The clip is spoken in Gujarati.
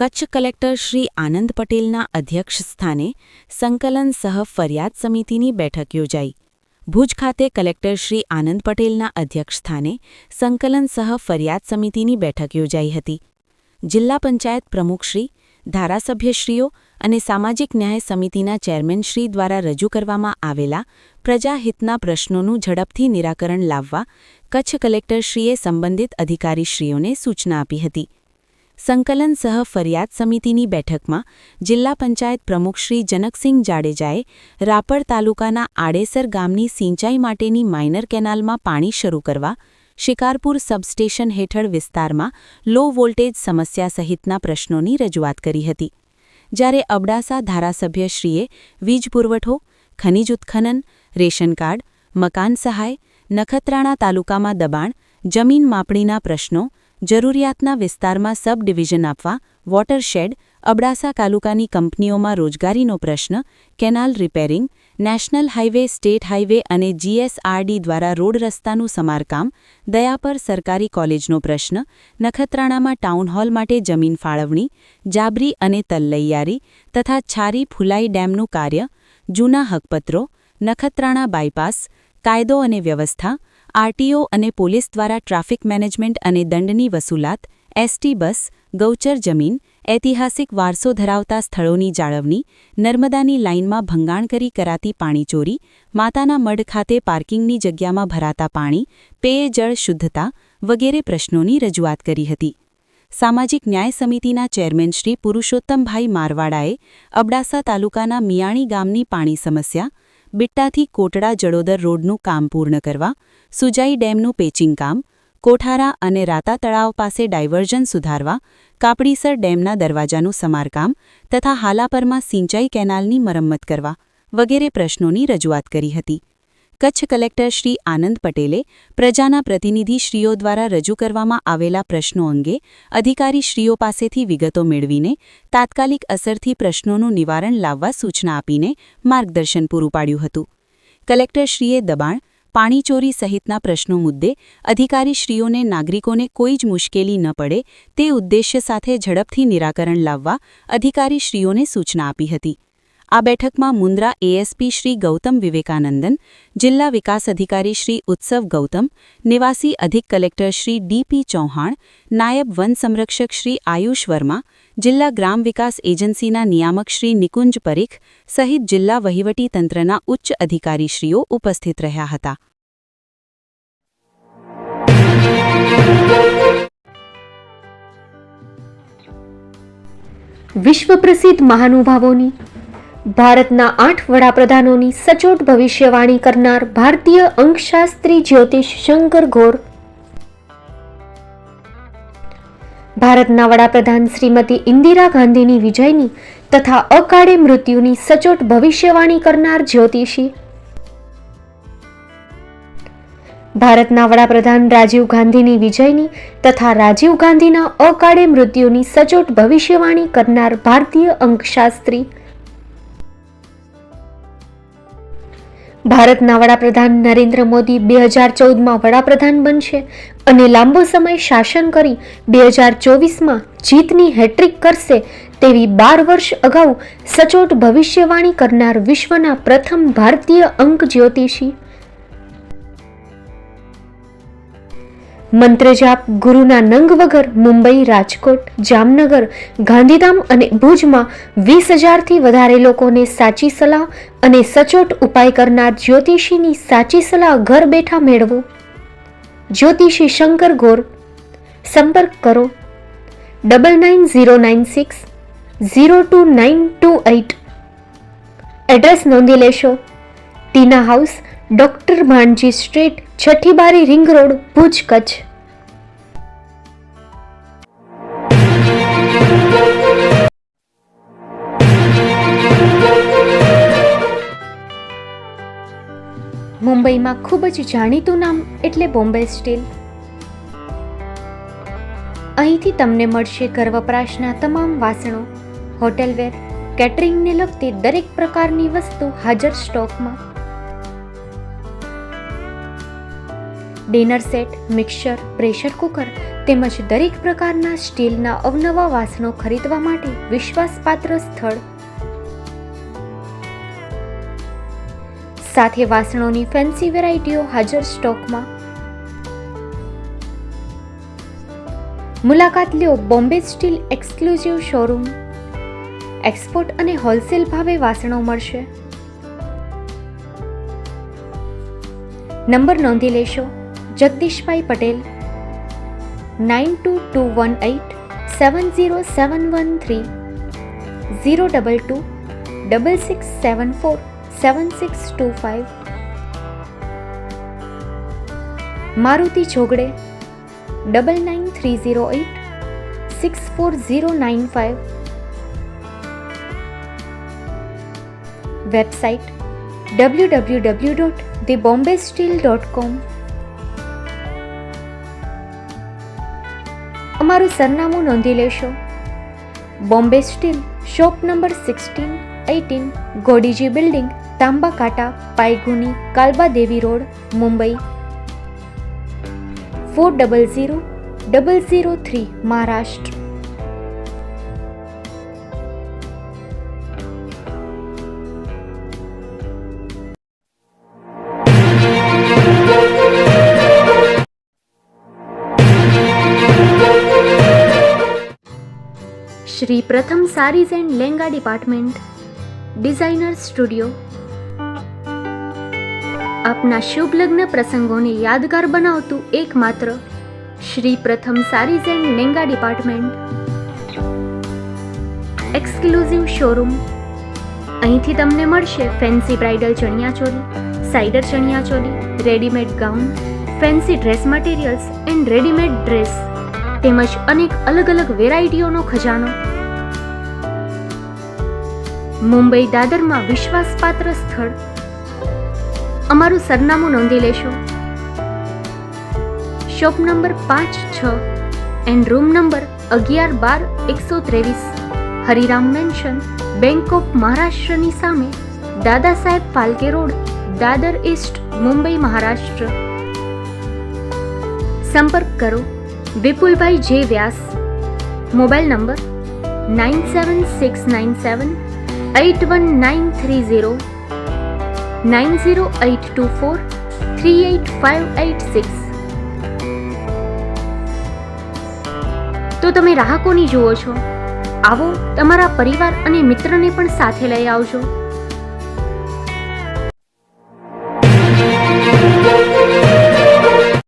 કચ્છ કલેક્ટર શ્રી આનંદ પટેલના અધ્યક્ષસ્થાને સંકલન સહ ફરિયાદ સમિતિની બેઠક યોજાઈ. ભુજ ખાતે કલેક્ટર શ્રી આનંદ પટેલના અધ્યક્ષસ્થાને સંકલન સહ ફરિયાદ સમિતિની બેઠક યોજાઈ હતી. જિલ્લા પંચાયત પ્રમુખશ્રી, ધારાસભ્યશ્રીઓ અને સામાજિક ન્યાય સમિતિના ચેરમેનશ્રી દ્વારા રજૂ કરવામાં આવેલા પ્રજાહિતના પ્રશ્નોનું ઝડપથી નિરાકરણ લાવવા કચ્છ કલેક્ટરશ્રીએ સંબંધિત અધિકારીશ્રીઓને સૂચના આપી હતી. સંકલન સહ ફરિયાદ સમિતિની બેઠકમાં જિલ્લા પંચાયત પ્રમુખશ્રી જનકસિંહ જાડેજાએ રાપર તાલુકાના આડેસર ગામની સિંચાઈ માટેની માઇનર કેનાલમાં પાણી શરૂ કરવા, શિકારપુર સબસ્ટેશન હેઠળ વિસ્તારમાં લો વોલ્ટેજ સમસ્યા સહિતના પ્રશ્નોની રજૂઆત કરી હતી. જ્યારે અબડાસા ધારાસભ્યશ્રીએ વીજ પુરવઠો, ખનિજ ઉત્ખનન, રેશન કાર્ડ, મકાન સહાય, નખત્રાણા તાલુકામાં દબાણ, જમીન માપણીના પ્રશ્નો, જરૂરિયાતના વિસ્તારમાં સબ ડિવિઝન આપવા, વોટરશેડ, અબડાસા તાલુકાની કંપનીઓમાં રોજગારીનો પ્રશ્ન, canal repairing, national highway, state highway અને જીએસઆરડી દ્વારા રોડ રસ્તાનું સમારકામ, દયાપર સરકારી કોલેજનો પ્રશ્ન, નખત્રાણામાં ટાઉનહોલ માટે જમીન ફાળવણી, જાબરી અને તલૈયારી તથા છારી ફુલાઈ ડેમનું કાર્ય, જૂના હકપત્રો, નખત્રાણા બાયપાસ, કાયદો અને વ્યવસ્થા, આરટીઓ અને પોલીસ દ્વારા ટ્રાફિક મેનેજમેન્ટ અને દંડની વસૂલાત, એસટી બસ, ગૌચર જમીન, ઐતિહાસિક વારસો ધરાવતા સ્થળોની જાળવણી, નર્મદાની લાઇનમાં ભંગાણ કરી કરાતી પાણીચોરી, માતાના મઢ ખાતે પાર્કિંગની જગ્યામાં ભરાતા પાણી, પેયજળ શુદ્ધતા વગેરે પ્રશ્નોની રજૂઆત કરી હતી. સામાજિક ન્યાય સમિતિના ચેરમેન શ્રી પુરુષોત્તમભાઈ મારવાડાએ અબડાસા તાલુકાના મિયાણી ગામની પાણી સમસ્યા, બિટ્ટાથી કોટડા જડોદર રોડનું કામ પૂર્ણ કરવા, સુજાઈ ડેમનું પેચિંગ કામ, કોઠારા અને રાતા તળાવ પાસે ડાયવર્ઝન સુધારવા, કાપડીસર ડેમના દરવાજાનું સમારકામ તથા હાલાપરમાં સિંચાઈ કેનાલની મરમ્મત કરવા વગેરે પ્રશ્નોની રજૂઆત કરી હતી. કચ્છ કલેક્ટર શ્રી આનંદ પટેલે પ્રજાના પ્રતિનિધિશ્રીઓ દ્વારા રજૂ કરવામાં આવેલા પ્રશ્નો અંગે અધિકારીશ્રીઓ પાસેથી વિગતો મેળવીને તાત્કાલિક અસરથી પ્રશ્નોનું નિવારણ લાવવા સૂચના આપીને માર્ગદર્શન પૂરું પાડ્યું હતું. કલેક્ટરશ્રીએ દબાણ, પાણીચોરી સહિતના પ્રશ્નો મુદ્દે અધિકારીશ્રીઓને નાગરિકોને કોઈ જ મુશ્કેલી ન પડે તે ઉદ્દેશ્ય સાથે ઝડપથી નિરાકરણ લાવવા અધિકારીશ્રીઓને સૂચના આપી હતી. આ બેઠકમાં મુન્દ્રા એએસપી શ્રી ગૌતમ વિવેકાનંદન, જિલ્લા વિકાસ અધિકારી શ્રી ઉત્સવ ગૌતમ, નિવાસી અધિક કલેક્ટર શ્રી ડીપી ચૌહાણ, નાયબ વન સંરક્ષક શ્રી આયુષ વર્મા, જિલ્લા ગ્રામ વિકાસ એજન્સીના નિયામક શ્રી નિકુંજ પરીખ સહિત જિલ્લા વહીવટી તંત્રના ઉચ્ચ અધિકારીશ્રીઓ ઉપસ્થિત રહ્યા હતા. વિશ્વ પ્રસિદ્ધ મહાનુભાવોની, ભારતના 8 વડાપ્રધાનોની સચોટ ભવિષ્યવાણી કરનાર ભારતીય અંકશાસ્ત્રી જ્યોતિષ શંકર ઘોર, ભારતના વડાપ્રધાન શ્રીમતી ઇન્દિરા ગાંધીની વિજયની તથા અકાળે મૃત્યુની સચોટ ભવિષ્યવાણી કરનાર જ્યોતિષી, ભારતના વડાપ્રધાન રાજીવ ગાંધીની વિજયની તથા રાજીવ ગાંધીના અકાળે મૃત્યુની સચોટ ભવિષ્યવાણી કરનાર ભારતીય અંકશાસ્ત્રી, ભારતના વડાપ્રધાન નરેન્દ્ર મોદી 2014માં વડાપ્રધાન બનશે અને લાંબો સમય શાસન કરી 2024માં જીતની હેટ્રિક કરશે તેવી 12 વર્ષ અગાઉ સચોટ ભવિષ્યવાણી કરનાર વિશ્વના પ્રથમ ભારતીય અંક જ્યોતિષી, મંત્રજાપ ગુરુના નંગ વગર મુંબઈ, રાજકોટ, જામનગર, ગાંધીધામ અને ભુજમાં 20,000થી વધારે લોકોને સાચી સલાહ અને સચોટ ઉપાય કરનાર જ્યોતિષીની સાચી સલાહ ઘર બેઠા મેળવો. જ્યોતિષી શંકર ઘોર. સંપર્ક કરો 9909602928. એડ્રેસ નોંધી લેશો: ટીના હાઉસ, ડોક્ટર ભાણજી સ્ટ્રીટ, છઠ્ઠી બારી, રિંગ રોડ, ભુજ, કચ્છ. મુંબઈમાં ખૂબ જ જાણીતું નામ એટલે બોમ્બે સ્ટીલ. અહીંથી તમને મળશે ઘર વપરાશના તમામ વાસણો, હોટેલવેર, કેટરિંગને લગતી દરેક પ્રકારની વસ્તુ હાજર સ્ટોકમાં. Dinner set, mixer, pressure cooker તેમજ દરેક પ્રકારના સ્ટીલના અવનવા વાસણો ખરીદવા માટે વિશ્વાસપાત્ર સ્થળ. સાથે વાસણોની ફેન્સી વેરાયટીઓ હાજર સ્ટોકમાં. મુલાકાત લ્યો Bombay steel exclusive showroom. Export અને હોલસેલ ભાવે વાસણો મળશે. નંબર નોંધી લેશો. જગદીશભાઈ પટેલ 9221870713 022 6674 7625. મારુતિ જોગડે 999308 64095. Website www.thebombasteel.com. અમારું સરનામું નોંધી લેશો. Bombay steel, shop number 16-18, Godiji building, Tamba Kanta, Paydhuni, Kalba Devi road, Mumbai 400003, Maharashtra. Shri Pratham sarees and lehenga department, designer studio. આપના શુભ લગ્ન પ્રસંગોને યાદગાર બનાવતું એકમાત્ર Shri Pratham sarees and lehenga department, exclusive showroom. અહીંથી તમને મળશે fancy bridal chaniya choli, cider chaniya choli, readymade gown, fancy dress materials and readymade dress તેમજ અનેક અલગ અલગ વેરાયટીઓનો ખજાનો. મુંબઈ દાદરમાં વિશ્વાસપાત્ર સ્થળ. અમારું સરનામું નોંધી લેશો. Shop number 5-6 and room number 11-12-123, Hariram mansion, bank of મહારાષ્ટ્રની સામે, દાદા સાહેબ ફાલ્કે રોડ, દાદર ઈસ્ટ, મુંબઈ, મહારાષ્ટ્ર. સંપર્ક કરો વિપુલભાઈ જે વ્યાસ. Mobile number 9769781930 9082438586. તો તમે રાહ કોની જુઓ છો? આવો, તમારા પરિવાર અને મિત્રને પણ સાથે લઈ આવજો.